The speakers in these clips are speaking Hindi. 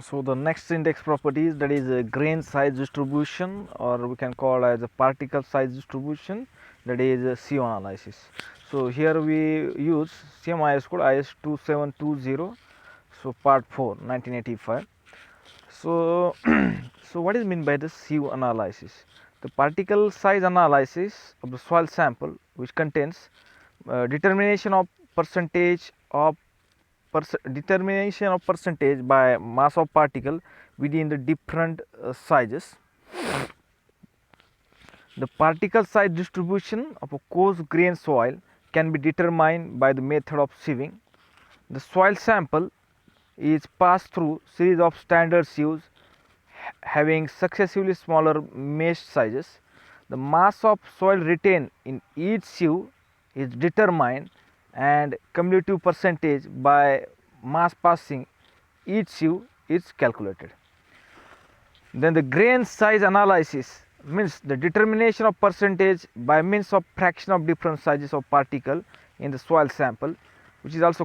So the next index properties, that is a grain size distribution, or we can call as a particle size distribution, that is a CO analysis. So here we use CMIS code IS 2720, so part 4 1985. So so what is meant by the CO analysis? The particle size analysis of the soil sample, which contains determination of percentage of determination of percentage by mass of particle within the different sizes. The particle size distribution of a coarse grain soil can be determined by the method of sieving. The soil sample is passed through series of standard sieves having successively smaller mesh sizes. The mass of soil retained in each sieve is determined, and cumulative percentage by mass passing each sieve is calculated. Then the grain size analysis means the determination of percentage by means of fraction of different sizes of particle in the soil sample, which is also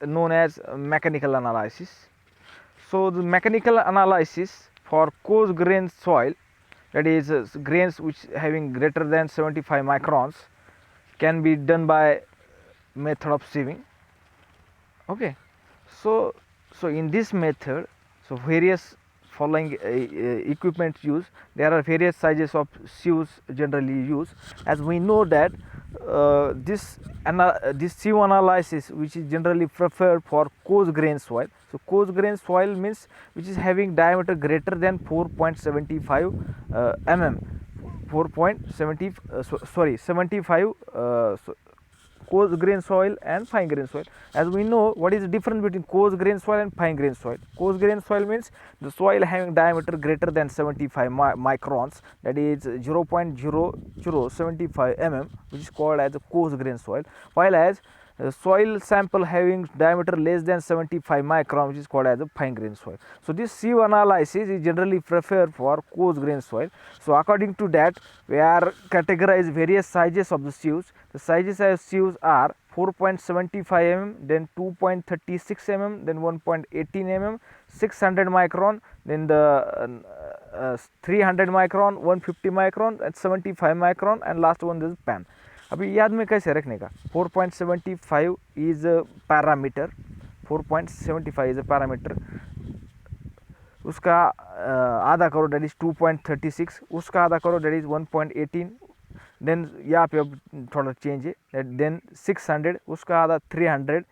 known as mechanical analysis. So the mechanical analysis for coarse grain soil, that is grains which having greater than 75 microns, can be done by method of sieving. Okay, so in this method, so various following equipment used. There are various sizes of sieves generally used, as we know that this sieve analysis, which is generally preferred for coarse grain soil. So coarse grain soil means which is having diameter greater than 4.75 mm, 4.70 75 coarse grain soil and fine grain soil. As we know, what is the difference between coarse grain soil and fine grain soil? Coarse grain soil means the soil having diameter greater than 75 microns, that is 0.0075 mm, which is called as a coarse grain soil, while as soil sample having diameter less than 75 micron, which is called as a fine grain soil. So this sieve analysis is generally preferred for coarse grain soil. So according to that, we are categorize various sizes of the sieves. The sizes of sieves are 4.75 mm, then 2.36 mm, then 1.18 mm, 600 micron, then the 300 micron, 150 micron, and 75 micron, and last one is pan. अभी याद में कैसे रखने का? 4.75 is a parameter, 4.75 is a parameter. उसका आधा करो, that is 2.36, उसका आधा करो, that is 1.18. देन यहाँ पे अब थोड़ा चेंज है, देन 600, उसका आधा 300,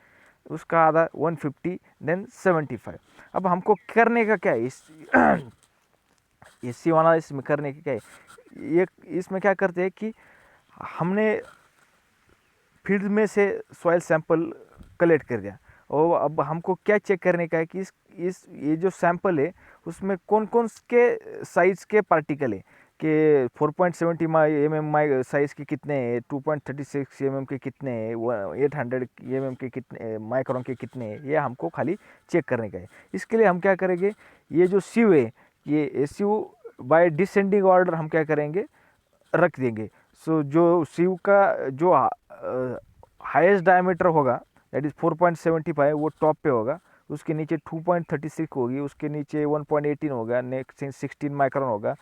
उसका आधा 150, देन 75. अब हमको करने का क्या है इस सी एनालिसिस में? करने का क्या है? ये इसमें क्या करते हैं कि हमने फील्ड में से सॉइल सैंपल कलेक्ट कर दिया, और अब हमको क्या चेक करने का है कि इस ये जो सैंपल है उसमें कौन कौन के साइज़ के पार्टिकल है, कि 4.70 mm साइज़ के कितने हैं, 2.36 mm के कितने हैं, 800 mm के कितने माइक्रोन के कितने हैं, ये हमको खाली चेक करने का है. इसके लिए हम क्या करेंगे, ये जो सीव है, ये सीव बाय डिसेंडिंग ऑर्डर हम क्या करेंगे, रख देंगे. सो जो सीव का जो हाईएस्ट डायमीटर होगा, दैट इज़ 4.75, वो टॉप पे होगा. उसके नीचे 2.36 होगी, उसके नीचे 1.18 होगा, नेक्स्ट 16 माइक्रोन होगा,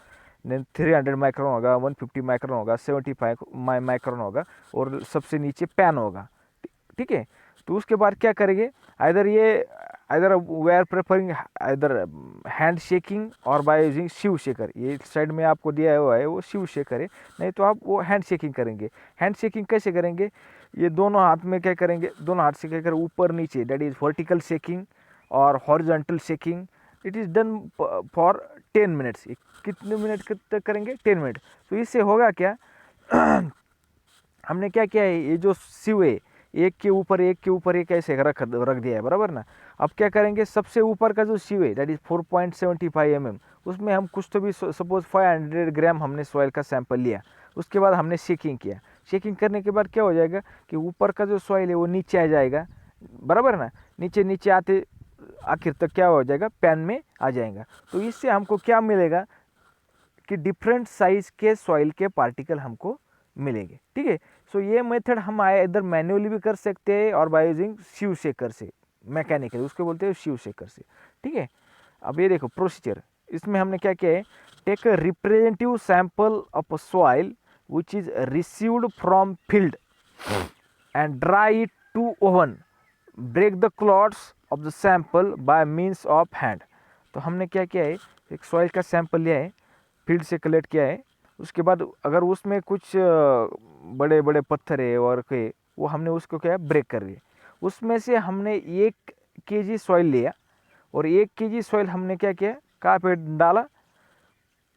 देन 300 माइक्रोन होगा, 150 माइक्रोन होगा, 75 माइक्रोन होगा, और सबसे नीचे पैन होगा. ठीक है. तो उसके बाद क्या करेंगे, either we are preferring either hand shaking और बाय यूजिंग शिव शेकर. ये साइड में आपको दिया हुआ है वो शिव शेकर है, नहीं तो आप वो हैंड शेकिंग करेंगे. हैंड शेकिंग कैसे करेंगे? ये दोनों हाथ में क्या करेंगे, दोनों हाथ से क्या करें, ऊपर नीचे, दैट इज़ वर्टिकल शेकिंग और horizontal shaking. It is done for 10 minutes. कितने मिनट तक करेंगे? 10 मिनट. तो इससे होगा क्या, हमने क्या किया है, ये जो शिव है एक के ऊपर एक ऐसे रख दिया है, बराबर ना. अब क्या करेंगे, सबसे ऊपर का जो शिव है, दैट इज़ 4.75 mm, उसमें हम कुछ तो भी सपोज 500 ग्राम हमने सॉइल का सैंपल लिया. उसके बाद हमने शेकिंग किया. शेकिंग करने के बाद क्या हो जाएगा कि ऊपर का जो सॉइल है वो नीचे आ जाएगा, बराबर ना. नीचे आते आखिर तक क्या हो जाएगा, पैन में आ जाएगा. तो इससे हमको क्या मिलेगा कि डिफरेंट साइज के सॉइल के पार्टिकल हमको मिलेंगे. ठीक है. सो ये मेथड हम इधर मैन्युअली भी कर सकते हैं और बाय यूजिंग शिव शेकर से, मैकेनिकल उसको बोलते हैं शिव शेकर से. ठीक है. अब ये देखो प्रोसीजर, इसमें हमने क्या किया है, take a representative sample of soil which is received from field and dry it to oven, break the clots of the sample by means of hand. तो हमने क्या किया है, एक सॉइल का सैंपल लिया है, फील्ड से कलेक्ट किया है, उसके बाद अगर उसमें कुछ बड़े बड़े पत्थर है और के, वो हमने उसको क्या ब्रेक कर दिए। उसमें से हमने 1 kg सॉइल लिया और 1 kg सॉइल हमने क्या किया, कहाँ पे डाला,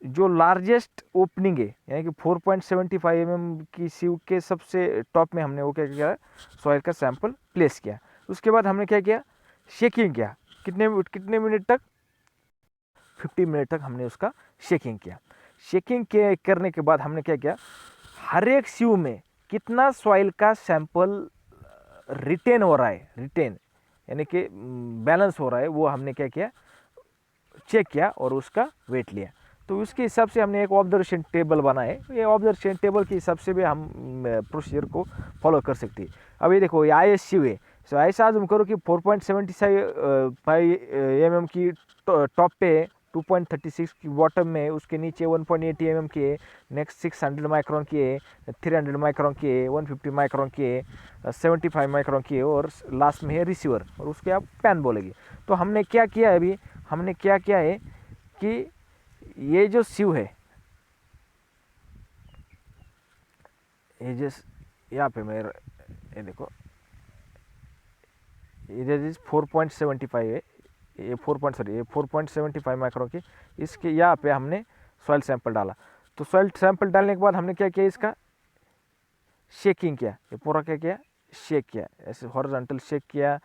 जो लार्जेस्ट ओपनिंग है यानी कि 4.75 mm की सीव के सबसे टॉप में हमने वो क्या किया, सॉइल का सैंपल प्लेस किया। उसके बाद हमने क्या किया, शेकिंग किया, कितने मिनट तक, 50 मिनट तक हमने उसका शेकिंग किया। शेकिंग के करने के बाद हमने क्या किया, हर एक सीव में कितना सॉइल का सैंपल रिटेन हो रहा है, रिटेन यानी कि बैलेंस हो रहा है, वो हमने क्या किया, चेक किया और उसका वेट लिया। तो उसके हिसाब से हमने एक ऑब्जर्वेशन टेबल बनाए। ये ऑब्जर्वेशन टेबल के हिसाब से भी हम प्रोसीजर को फॉलो कर सकते हैं। अब ये देखो, ये ISU है, सो ऐसा आजम करो कि 4.75 mm की टॉप पे, 2.36 की बॉटम में, उसके नीचे 1.80 mm की है, नेक्स्ट 600 माइक्रोन की है, 300 माइक्रोन की है, 150 माइक्रोन की है, 75 माइक्रोन की है, और लास्ट में है रिसीवर, और उसके आप पैन बोलेंगे। तो हमने क्या किया है, अभी हमने क्या किया है कि ये जो सीव है, ये जिस यहाँ पे मेरे, ये देखो, ये 4.75 है, ये 4.75 माइक्रोन की, इसके यहाँ पे हमने सॉइल सैंपल डाला। तो सॉइल सैंपल डालने के बाद हमने क्या किया, इसका शेकिंग किया, ये पूरा क्या किया, शेक किया, ऐसे हॉरिजॉन्टल शेक किया,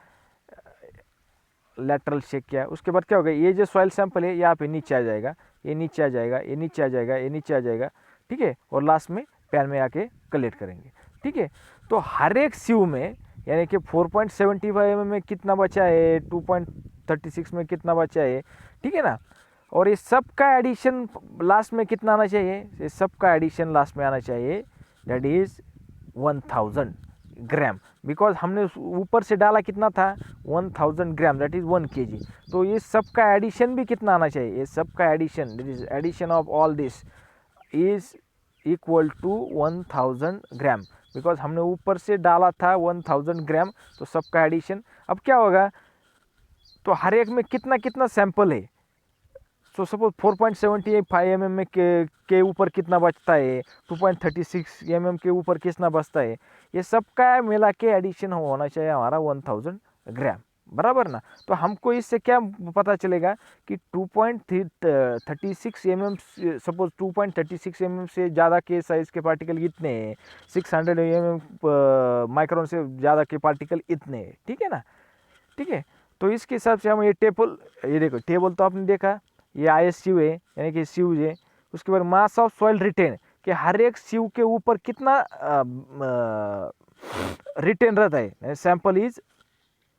लैटरल शेक किया। उसके बाद क्या होगा, ये जो सॉइल सैंपल है यहाँ पे नीचे आ जाएगा, ये नीचे आ जाएगा, ये नीचे आ जाएगा, ये नीचे आ जाएगा, ठीक है, और लास्ट में पैन में आके कलेक्ट करेंगे, ठीक है। तो हर एक सीव में यानी कि 4.75 mm में कितना बचा है, 2.36 में कितना बचा है, ठीक है ना, और ये सब का एडिशन लास्ट में कितना आना चाहिए, ये सब का एडिशन लास्ट में आना चाहिए, दैट इज 1000 ग्राम, बिकॉज हमने ऊपर से डाला कितना था, 1000 ग्राम, दैट इज 1 kg। तो ये सब का एडिशन भी कितना आना चाहिए, ये सब का addition, that is addition of all this is equal to 1000 gram, because हमने ऊपर से डाला था 1000 ग्राम, तो सबका एडिशन। अब क्या होगा, तो हर एक में कितना कितना सैंपल है, सो सपोज 4.75 mm में के ऊपर कितना बचता है, 2.36 mm के ऊपर कितना बचता है, ये सब का मिला के एडिशन होना चाहिए हमारा 1000 ग्राम, बराबर ना। तो हमको इससे क्या पता चलेगा कि 2.36 mm, सपोज 2.36 mm से ज़्यादा के साइज़ के पार्टिकल इतने हैं, 600 mm माइक्रोन से ज़्यादा के पार्टिकल इतने हैं, ठीक है ना, ठीक है। तो इसके हिसाब से हम ये टेबल, ये देखो टेबल तो आपने देखा, ये ISU है यानी कि सीव है। उसके बाद मास ऑफ सॉइल रिटेन, कि हर एक सीव के ऊपर कितना रिटेन रहता है, सैंपल इज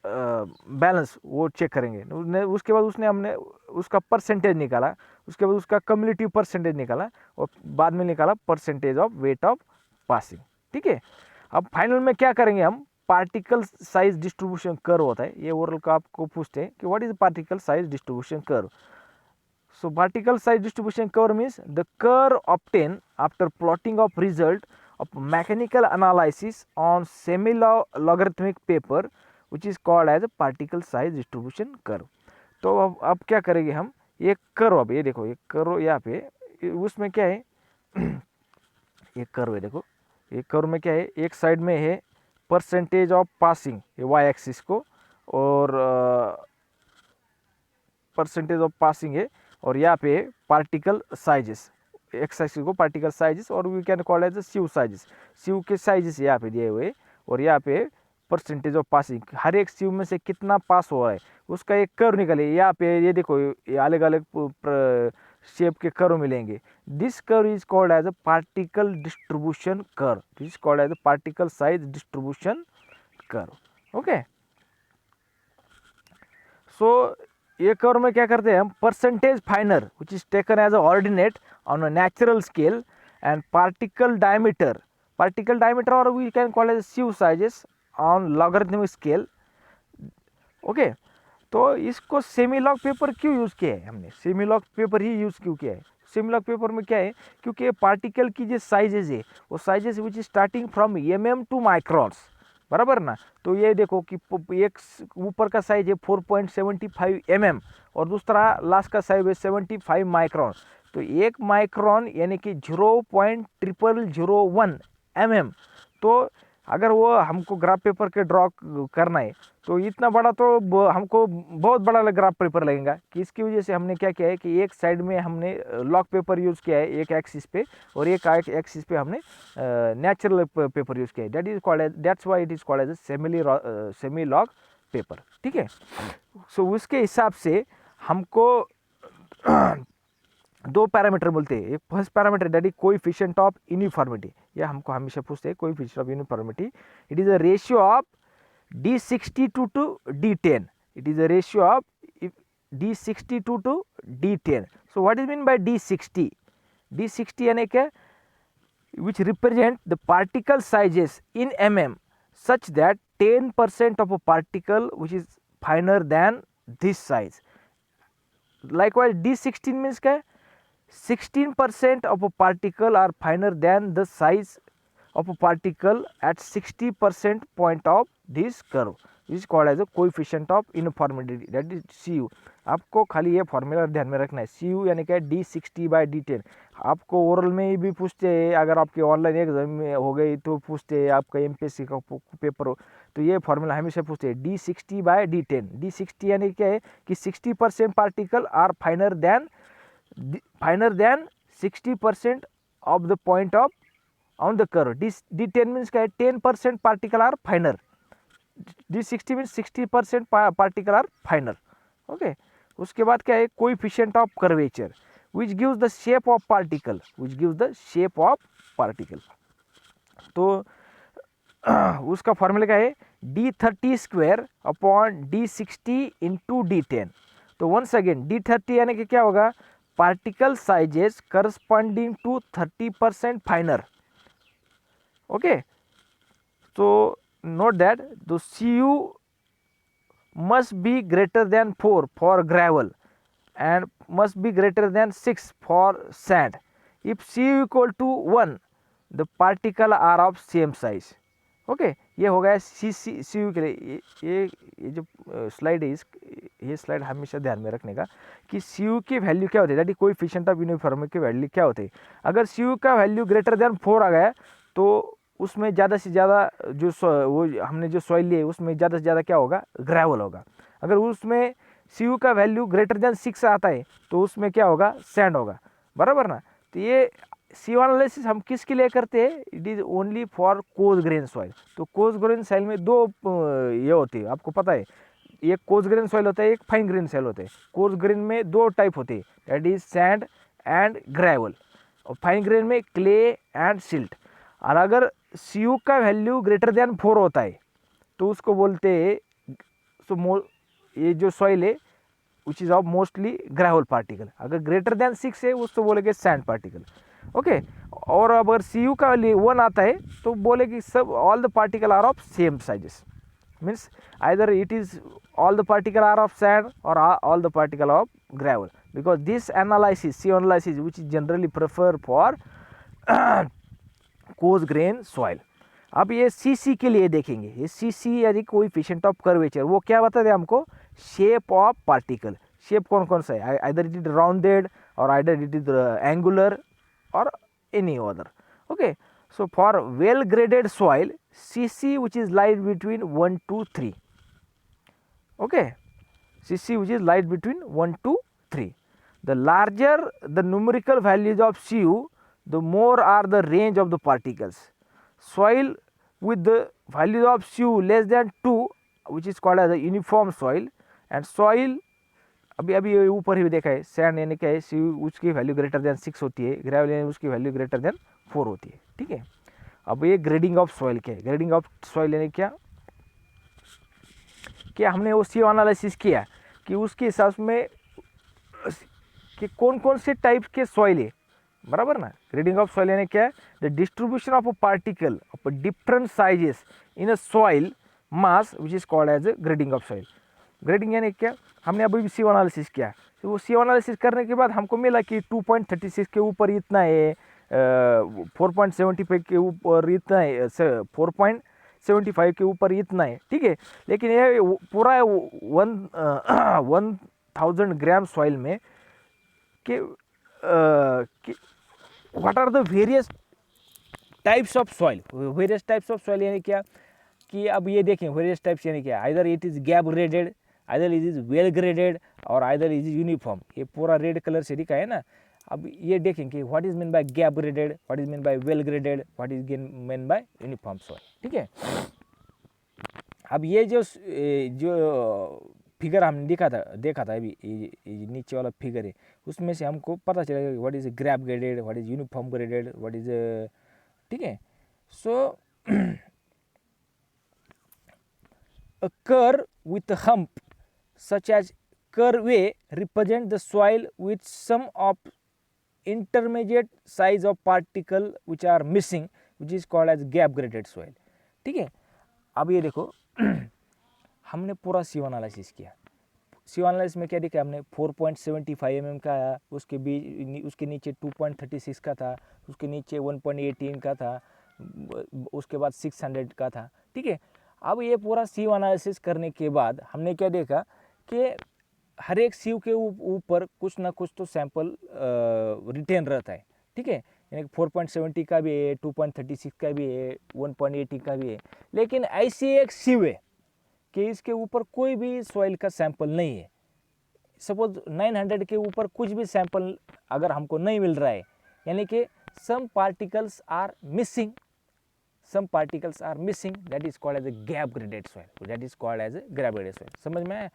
बैलेंस, वो चेक करेंगे। उसके बाद हमने उसका परसेंटेज निकाला, उसके बाद उसका कम्युलेटिव परसेंटेज निकाला, और बाद में निकाला percentage of weight of passing, ठीक है। अब फाइनल में क्या करेंगे हम, पार्टिकल साइज डिस्ट्रीब्यूशन कर्व होता है, ये ओरल का आपको पूछते हैं कि what is particle size distribution curve. So particle size distribution curve means the curve obtained after plotting of result of mechanical analysis on semi-logarithmic paper, which is called as a particle size distribution curve. तो अब क्या करेंगे हम, ये कर्व, अब ये देखो ये कर्व यहाँ पे, उसमें क्या है ये कर्व है, देखो ये कर्व में क्या है, एक साइड में है परसेंटेज ऑफ पासिंग, ये y एक्सिस को, और परसेंटेज ऑफ पासिंग है, और यहाँ पे पार्टिकल साइजेस, एक्स एक्सिस को पार्टिकल साइजेस, और we can call as sieve sizes, sieve के साइजेस यहाँ पे दिए हुए, और यहाँ पे परसेंटेज ऑफ पासिंग, हर एक सीव में से कितना पास हो रहा है उसका एक कर्व निकले। यहाँ पे ये देखो, ये अलग अलग शेप के कर्व मिलेंगे। This curve is called as a particle distribution curve, this is called as a particle size distribution curve, okay. So ये कर्व में क्या करते हैं हम, percentage finer which is taken as a ordinate on a natural scale, and particle diameter और we can call as sieve sizes on logarithmic scale, okay. तो इसको सेमी लॉग पेपर क्यों यूज़ किया है हमने, सेमी लॉग पेपर ही यूज़ क्यों किया है? सेमी लॉग पेपर में क्या है, क्योंकि पार्टिकल की जो साइजेज है वो sizes which is starting from mm to microns, बराबर ना। तो ये देखो कि एक ऊपर का साइज है 4.75 mm और दूसरा लास्ट का साइज है 75 माइक्रॉन। तो एक माइक्रॉन यानी कि 0.0001 mm। तो अगर वो हमको ग्राफ पेपर के ड्रॉ करना है तो इतना बड़ा तो हमको बहुत बड़ा ग्राफ पेपर लगेगा, कि इसकी वजह से हमने क्या किया है कि एक साइड में हमने लॉक पेपर यूज़ किया है एक एक्सिस पे, और एक एक्सिस पे हमने नेचुरल पेपर यूज़ किया है। That's why it is called as semi log paper, ठीक है। सो उसके हिसाब से हमको दो पैरामीटर बोलते हैं। एक first parameter that is coefficient of uniformity, यह हमको हमेशा पूछते हैं coefficient of uniformity. It is a ratio of D62 to D10. It is a ratio of D62 to D10. So what is mean by D60? D60 यानी क्या, which represent the particle sizes in mm such that 10% of a particle which is finer than this size. Likewise D16 means क्या, 16% of a particle are finer than the size of a particle at 60% point of this curve, which is called as a coefficient of uniformity, that is Cu। आपको खाली ये फॉर्मूला ध्यान में रखना है, Cu यानी क्या D60/D10। आपको ओरल में भी पूछते हैं, अगर आपके ऑनलाइन एग्जाम में हो गई तो पूछते हैं, आपका MPSC का पेपर हो तो ये फॉर्मूला हमेशा पूछते हैं D60/D10। D60 यानी क्या है कि 60% particle are finer than 60% of the point of on the curve। D10 means क्या है, 10% particle are finer। D60 means 60% particle are finer। Okay, उसके बाद क्या है, coefficient of curvature which gives the shape of particle, तो उसका फॉर्मूला क्या है, D30² upon D60 into D10। तो वंस अगेन D30 यानी कि क्या होगा, particle sizes corresponding to 30% finer. Okay, so note that the Cu must be greater than 4 for gravel and must be greater than 6 for sand. If Cu equal to 1, the particle are of same size। Okay, ये हो गया Cu के लिए। ये जो स्लाइड है, ये स्लाइड हमेशा ध्यान में रखने का कि Cu की वैल्यू क्या होती है, that is coefficient of uniformity की वैल्यू क्या होती है। अगर Cu का वैल्यू ग्रेटर देन 4 आ गया तो उसमें ज़्यादा से ज़्यादा जो वो हमने जो सॉइल ली है उसमें ज़्यादा से ज़्यादा क्या होगा, ग्रेवल होगा। अगर उसमें Cu का वैल्यू ग्रेटर देन 6 आता है तो उसमें क्या होगा, सैंड होगा, बराबर ना। तो ये Cu एनालिसिस हम किसके लिए करते हैं, it is only for coarse grain soil. तो कोर्स ग्रेन सॉइल में दो ये होती है, आपको पता है, एक कोर्स ग्रेन सॉइल होता है, एक फाइन ग्रेन सॉइल होता है। कोर्स ग्रेन में दो टाइप होते हैं, that is sand and gravel, और फाइन ग्रेन में क्ले एंड सिल्ट। और अगर Cu का वैल्यू ग्रेटर देन 4 होता है तो उसको बोलते हैं, ये जो सॉइल है which is of mostly gravel particle. अगर ग्रेटर देन 6 है उसको बोलेंगे सैंड पार्टिकल। ओके, और अगर Cu का वैल्यू 1 आता है तो बोलेगी सब all the particle are of same sizes, means either it is all the particle are of sand और all the particle of gravel, because this analysis Cu analysis which is generally prefer for coarse grain soil. अब ये Cc के लिए देखेंगे, ये Cc यानी कोएफिशिएंट ऑफ कर्वेचर, वो क्या बताते हैं हमको, शेप ऑफ पार्टिकल। शेप कौन कौन सा है, आइदर इट इज राउंडेड और आइदर इट इज एंगुलर और any other. Okay, so for well graded soil Cc which is lies between 1 to 3। okay, Cc which is lies between 1 to 3। the larger the numerical values of Cu, the more are the range of the particles। soil with the values of Cu less than 2 which is called as a uniform soil, and soil अभी ऊपर ही देखा है, सैंड यानी क्या है, Cu उसकी वैल्यू ग्रेटर देन 6 होती है, ग्रेवल यानी उसकी वैल्यू ग्रेटर देन 4 होती है, ठीक है। अब ये ग्रेडिंग ऑफ सॉइल क्या है, ग्रेडिंग ऑफ सॉइल यानी क्या हमने वो Cu एनालिसिस किया कि उसके हिसाब में कि कौन कौन से टाइप के सॉइल है, बराबर ना। ग्रेडिंग ऑफ सॉइल यानी क्या है, the distribution of a particle of different sizes in a soil mass which is called as grading of soil. Grading यानी क्या, हमने अभी CO एनालिसिस किया, तो वो CO एनालिसिस करने के बाद हमको मिला कि 2.36 के ऊपर इतना है, 4.75 के ऊपर इतना है, 4.75 के ऊपर इतना है, ठीक है। लेकिन ये पूरा 1000 ग्राम सॉइल में कि what are the various types of soil. Various types of soil यानी क्या कि अब ये देखें वेरियस टाइप्स यानी क्या, either it is gap graded, either it is well graded, और आइदर इट इज़ यूनिफॉर्म। ये पूरा रेड कलर से लिखा है ना। अब ये देखें कि what is mean by gap graded, what is mean by well graded, what is mean by uniform soil, ठीक है। अब ये जो फिगर हमने देखा था अभी, ये नीचे वाला फिगर है, उसमें से हमको पता चलेगा what is gap graded, what is uniform graded, what is, ठीक है। सो a curve with a hump such as curve A represent the soil with some of intermediate size of particle which are missing, which is called as gap graded soil, ठीक है। अब ये देखो हमने पूरा CO एनालिसिस किया। CO एनालिसिस में क्या देखा हमने, 4.75 mm का, उसके बीच उसके नीचे 2.36 का था, उसके नीचे 1.18 का था, उसके बाद 600 का था, ठीक है। अब ये पूरा CO एनालिसिस करने के बाद हमने क्या देखा कि हर एक CO के ऊपर कुछ ना कुछ तो सैंपल रिटेन रहता है, ठीक है। यानी 4.70 का भी है, 2.36 का भी है, 1.80 का भी है। लेकिन ऐसी एक CO है कि इसके ऊपर कोई भी सॉइल का सैंपल नहीं है। सपोज 900 के ऊपर कुछ भी सैंपल अगर हमको नहीं मिल रहा है, यानी कि some particles are missing, that is called as a gap graded soil, समझ में आया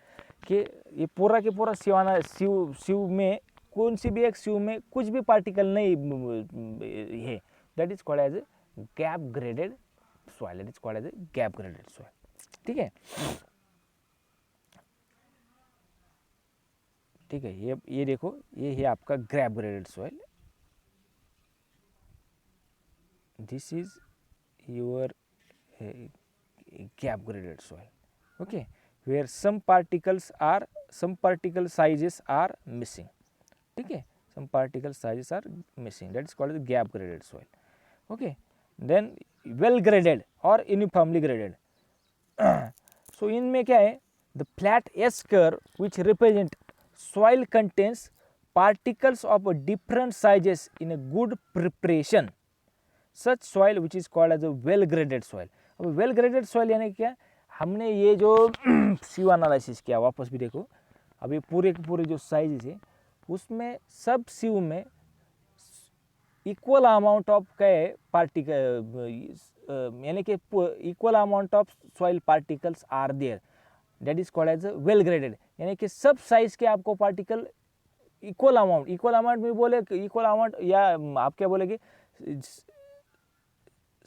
कि ये पूरा के पूरा CO में कौन सी भी एक CO में कुछ भी पार्टिकल नहीं है, that is called as gap graded soil, ठीक है। ठीक है, ये देखो, ये है आपका gap graded soil, this is your gap graded soil, okay, where some particle sizes are missing, ठीक है, some particle sizes are missing, that is called the gap graded soil, okay। then well graded or uniformly graded so इनमें क्या है, the flat S curve which represent soil contains particles of different sizes in a good preparation, such soil which is called as a well graded soil. अब वेल ग्रेडेड सॉइल यानी क्या, हमने ये जो CO एनालिसिस किया, वापस भी देखो, अभी पूरे के पूरे जो साइज है उसमें सब CO में इक्वल अमाउंट ऑफ क्या पार्टिकल, यानी कि equal amount of soil particles are there, that is called as well graded. यानी कि सब साइज के आपको पार्टिकल इक्वल अमाउंट में बोले, इक्वल अमाउंट, या आप क्या बोलेंगे,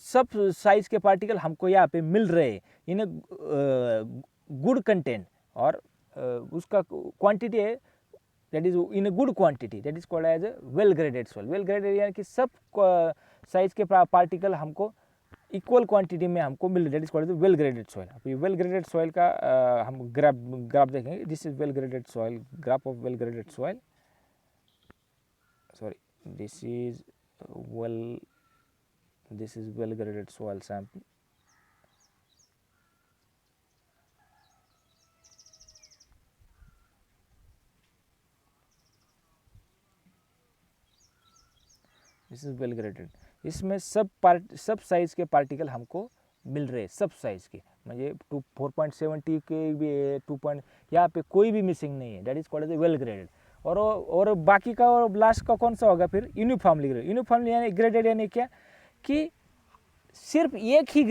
सब साइज के पार्टिकल हमको यहाँ पे मिल रहे हैं इन गुड कंटेंट, और उसका क्वांटिटी है that is in a good quantity, that is called as well graded soil. Well graded यानी कि सब साइज के पार्टिकल हमको इक्वल क्वांटिटी में हमको मिल रहे, that is called as well graded soil. अब ये वेल ग्रेडेड सॉइल का हम ग्राफ देखेंगे, this is well graded soil, graph of well graded soil, sorry, this is well graded soil sample, this is well graded. इसमें सब साइज के पार्टिकल हमको मिल रहे, सब साइज के, मुझे 4.70 के भी है, 2. यहाँ पे कोई भी मिसिंग नहीं है, that is called as well graded. और बाकी का, और लास्ट का कौन सा होगा फिर, यूनिफॉर्मली ग्रेडेड। यूनिफॉर्मली यानी ग्रेडेड यानी क्या कि सिर्फ एक ही,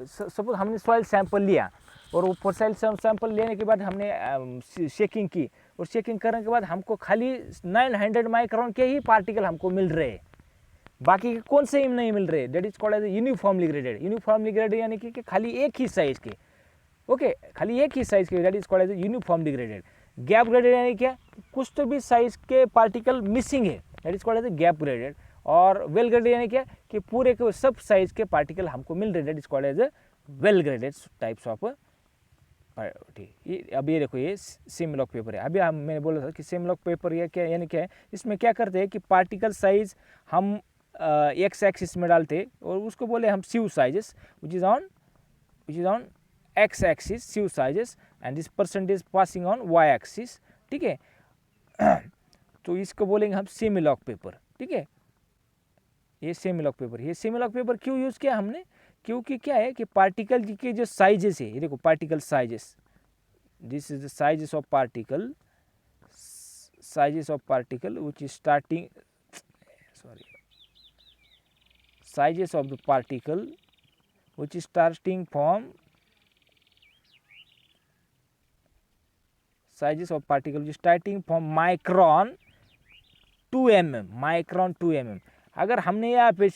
सपोज हमने सॉइल सैंपल लिया, और वो सॉइल सैंपल लेने के बाद हमने शेकिंग की, और शेकिंग करने के बाद हमको खाली 900 माइक्रोन के ही पार्टिकल हमको मिल रहे हैं, बाकी के कौन से ही नहीं मिल रहे, that is called as uniformly graded. Uniformly graded यानी कि खाली एक ही साइज के, ओके, खाली एक ही साइज के, that is called as uniformly graded. Gap graded यानी क्या, कुछ तो भी साइज के पार्टिकल मिसिंग है, that is called as gap graded. और वेल ग्रेडेड यानी क्या कि पूरे के सब साइज के पार्टिकल हमको मिल रहे, that is called as well graded types of ठीक, ये अब ये देखो, ये सेमी लॉक पेपर है। अभी मैंने बोला था कि सेमी लॉक पेपर ये क्या यानी क्या है, इसमें क्या करते हैं कि पार्टिकल साइज हम एक्स एक्सिस में डालते और उसको बोले हम sieve sizes which is on X axis sieve sizes and this percentage passing on Y axis. ठीक है, तो इसको बोलेंगे हम सेमी लॉक पेपर। ठीक है, ये सेमी लॉक पेपर। ये सेमी लॉक पेपर क्यों यूज़ किया हमने, क्योंकि क्या है कि पार्टिकल के जो साइजेस है, ये देखो particle sizes, this is the sizes of particle which is starting, sizes of the particle which is starting from micron to mm। अगर हमने यहाँ पे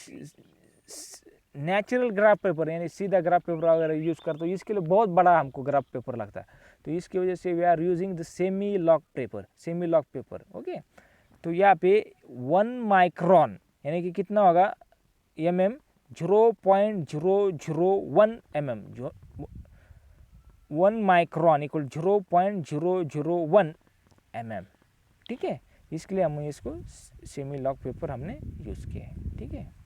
नेचुरल ग्राफ पेपर यानी सीधा ग्राफ पेपर अगर यूज़ करते तो इसके लिए बहुत बड़ा हमको ग्राफ पेपर लगता है, तो इसकी वजह से we are using the semi log paper. Okay, तो यहाँ पे 1 माइक्रोन यानी कि कितना होगा mm 0.001 mm, 1 micron equal 0.001 mm। ठीक है, इसके लिए हम इसको सेमी लॉक पेपर हमने यूज़ किया है। ठीक है।